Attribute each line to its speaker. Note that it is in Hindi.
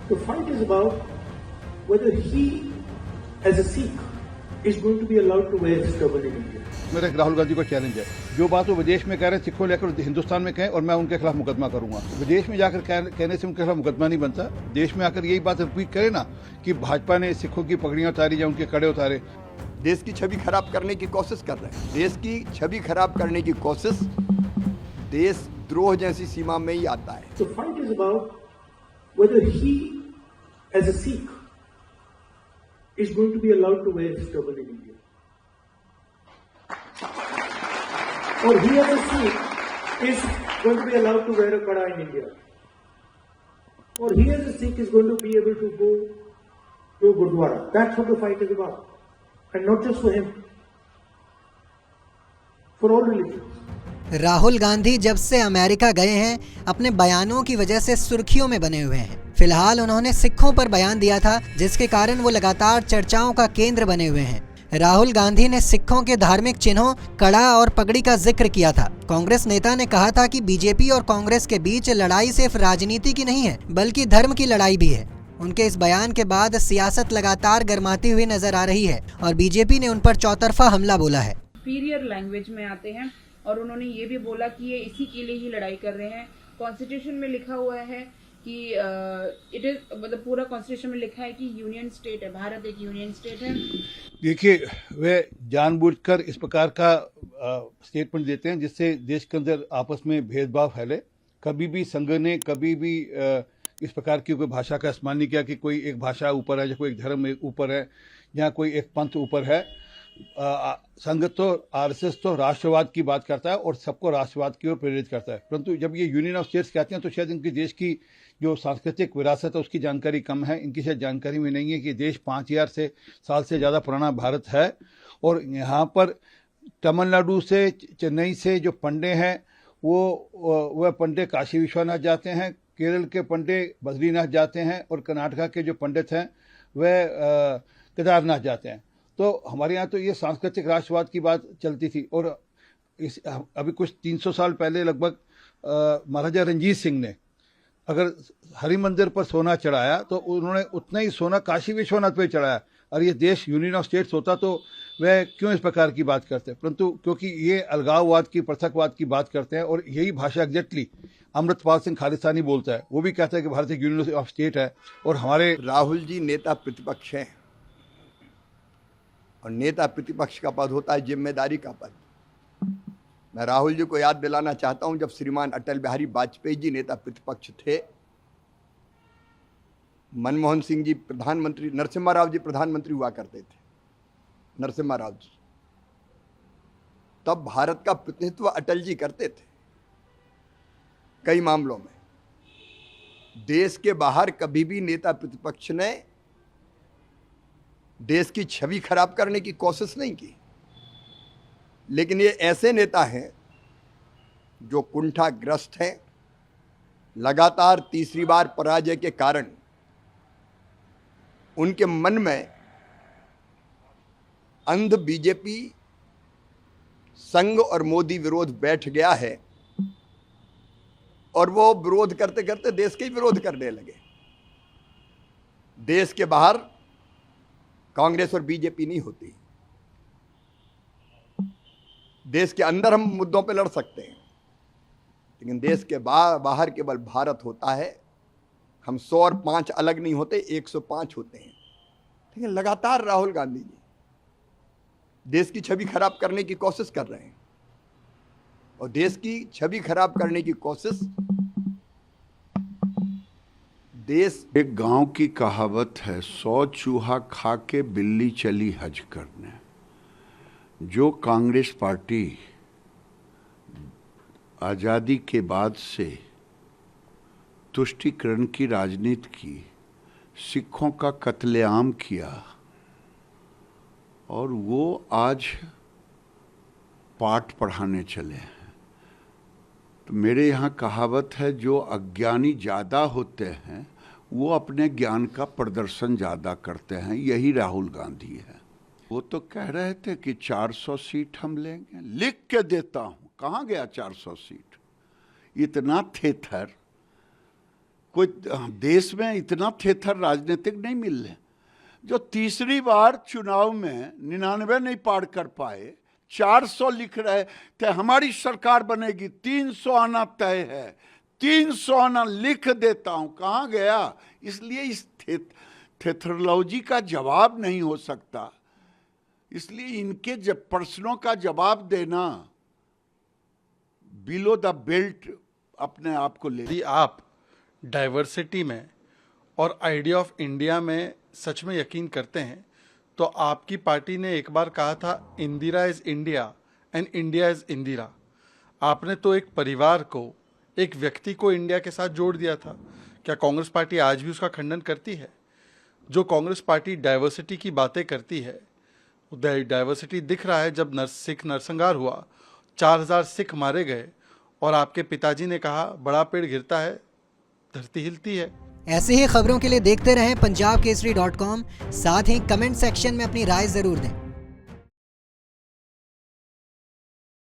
Speaker 1: The fight is about whether he, as a Sikh, is going to be allowed to wear his turban in India.
Speaker 2: मेरा राहुल गांधी को चैलेंज है, जो बात वो विदेश में कह रहे हैं सिखों लेकर हिंदुस्तान में कहें और मैं उनके खिलाफ मुकदमा करूंगा। विदेश में जाकर कहने से उनके खिलाफ मुकदमा नहीं बनता। देश में आकर यही बात रिपीट करे ना कि भाजपा ने सिखों की पगड़ियां उतारी या उनके कड़े उतारे।
Speaker 3: देश की छवि खराब करने की कोशिश कर रहे हैं। देश की छवि खराब करने की कोशिश देशद्रोह जैसी सीमा में ही आता है।
Speaker 1: The fight is about whether he, as a Sikh, is going to be allowed to wear his turban in India. Or he, as a Sikh, is going to be allowed to wear a kada in India. Or he, as a Sikh, is going to be able to go to Gurdwara. That's what the fight is about. And not just for him. For all religions.
Speaker 4: Rahul Gandhi जब से अमेरिका गए हैं अपने बयानों की वजह से सुर्खियों में बने हुए हैं। फिलहाल उन्होंने सिखों पर बयान दिया था जिसके कारण वो लगातार चर्चाओं का केंद्र बने हुए हैं। राहुल गांधी ने सिखों के धार्मिक चिन्हों, कड़ा और पगड़ी का जिक्र किया था। कांग्रेस नेता ने कहा था कि बीजेपी और कांग्रेस के बीच लड़ाई सिर्फ राजनीति की नहीं है बल्कि धर्म की लड़ाई भी है। उनके इस बयान के बाद सियासत लगातार गर्माती हुई नजर आ रही है और बीजेपी ने उन पर चौतरफा हमला बोला है।
Speaker 5: सुपीरियर लैंग्वेज में आते हैं और उन्होंने ये भी बोला कि ये इसी के लिए ही लड़ाई कर रहे हैं। कॉन्स्टिट्यूशन में लिखा हुआ है कि इट इज मतलब पूरा कॉन्स्टिट्यूशन में लिखा है कि यूनियन स्टेट है, भारत एक यूनियन स्टेट है। देखिए,
Speaker 2: वे जानबूझकर इस प्रकार का स्टेटमेंट देते हैं जिससे देश के अंदर आपस में भेदभाव फैले। कभी भी संघ ने कभी भी इस प्रकार की कोई भाषा का इस्तेमाल नहीं किया कि कोई एक भाषा ऊपर है या कोई एक धर्म ऊपर है या कोई एक पंथ ऊपर है। संघ तो आरएसएस तो राष्ट्रवाद की बात करता है और सबको राष्ट्रवाद की ओर प्रेरित करता है, परंतु जब ये यूनियन ऑफ स्टेट्स कहते हैं तो शायद इनकी देश की जो सांस्कृतिक विरासत है उसकी जानकारी कम है। इनकी शायद जानकारी में नहीं है कि देश 5000 साल से ज़्यादा पुराना भारत है और यहाँ पर तमिलनाडु से, चेन्नई से जो पंडे हैं वह पंडे काशी विश्वनाथ जाते हैं, केरल के पंडे बद्रीनाथ जाते हैं और कर्नाटका के जो पंडित हैं वह केदारनाथ जाते हैं। तो हमारे यहाँ तो ये सांस्कृतिक राष्ट्रवाद की बात चलती थी और अभी कुछ 300 साल पहले लगभग महाराजा रंजीत सिंह ने अगर हरि मंदिर पर सोना चढ़ाया तो उन्होंने उतना ही सोना काशी विश्वनाथ पे चढ़ाया। और ये देश यूनियन ऑफ स्टेट्स होता तो वह क्यों इस प्रकार की बात करते, परंतु क्योंकि ये अलगाववाद की, पृथकवाद की बात करते हैं और यही भाषा एग्जैक्टली अमृतपाल सिंह खालिस्तानी बोलता है। वो भी कहता है कि भारत एक यूनियन ऑफ स्टेट है। और हमारे
Speaker 3: राहुल जी नेता प्रतिपक्ष हैं और नेता प्रतिपक्ष का पद होता है जिम्मेदारी का पद। मैं राहुल जी को याद दिलाना चाहता हूं, जब श्रीमान अटल बिहारी वाजपेयी जी नेता प्रतिपक्ष थे, मनमोहन सिंह जी प्रधानमंत्री, नरसिम्हा राव जी प्रधानमंत्री हुआ करते थे, नरसिम्हा राव जी, तब भारत का प्रतिनिधित्व अटल जी करते थे। कई मामलों में देश के बाहर कभी भी नेता प्रतिपक्ष ने देश की छवि खराब करने की कोशिश नहीं की। लेकिन ये ऐसे नेता हैं जो कुंठाग्रस्त हैं, लगातार तीसरी बार पराजय के कारण उनके मन में अंध बीजेपी संघ और मोदी विरोध बैठ गया है और वो विरोध करते करते देश के ही विरोध करने लगे। देश के बाहर कांग्रेस और बीजेपी नहीं होती, देश के अंदर हम मुद्दों पे लड़ सकते हैं, लेकिन देश के बाहर केवल भारत होता है। हम 100 और 5 अलग नहीं होते, 105 होते हैं। लेकिन लगातार राहुल गांधी जी देश की छवि खराब करने की कोशिश कर रहे हैं और देश की छवि खराब करने की कोशिश देश।
Speaker 6: एक गांव की कहावत है, 100 चूहा खा के बिल्ली चली हज करने। जो कांग्रेस पार्टी आज़ादी के बाद से तुष्टीकरण की राजनीति की, सिखों का कत्लेआम किया और वो आज पाठ पढ़ाने चले हैं, तो मेरे यहाँ कहावत है, जो अज्ञानी ज़्यादा होते हैं वो अपने ज्ञान का प्रदर्शन ज़्यादा करते हैं। यही राहुल गांधी है। वो तो कह रहे थे कि 400 सीट हम लेंगे, लिख के देता हूँ। कहाँ गया 400 सीट? इतना थेथर कोई देश में इतना थेथर राजनीतिक नहीं मिल रहे। जो तीसरी बार चुनाव में 99 नहीं पार कर पाए, 400 लिख रहे थे हमारी सरकार बनेगी, 300 आना तय है, 300 आना लिख देता हूं, कहां गया? इसलिए इस थेथरोलॉजी का जवाब नहीं हो सकता। इसलिए इनके जब प्रश्नों का जवाब देना बिलो द बेल्ट अपने आप को ले।
Speaker 7: यदि आप डाइवर्सिटी में और आइडिया ऑफ इंडिया में सच में यकीन करते हैं तो आपकी पार्टी ने एक बार कहा था Indira is India and India is Indira. आपने तो एक परिवार को, एक व्यक्ति को इंडिया के साथ जोड़ दिया था। क्या कांग्रेस पार्टी आज भी उसका खंडन करती है? जो कांग्रेस पार्टी डाइवर्सिटी की बातें करती है, डाइवर्सिटी दिख रहा है। जब सिख नरसंहार हुआ, 4000 सिख मारे गए और आपके पिताजी ने कहा बड़ा पेड़ गिरता है धरती हिलती है।
Speaker 4: ऐसी ही खबरों के लिए देखते रहें punjabkesari.com। साथ ही कमेंट सेक्शन में अपनी राय जरूर दें।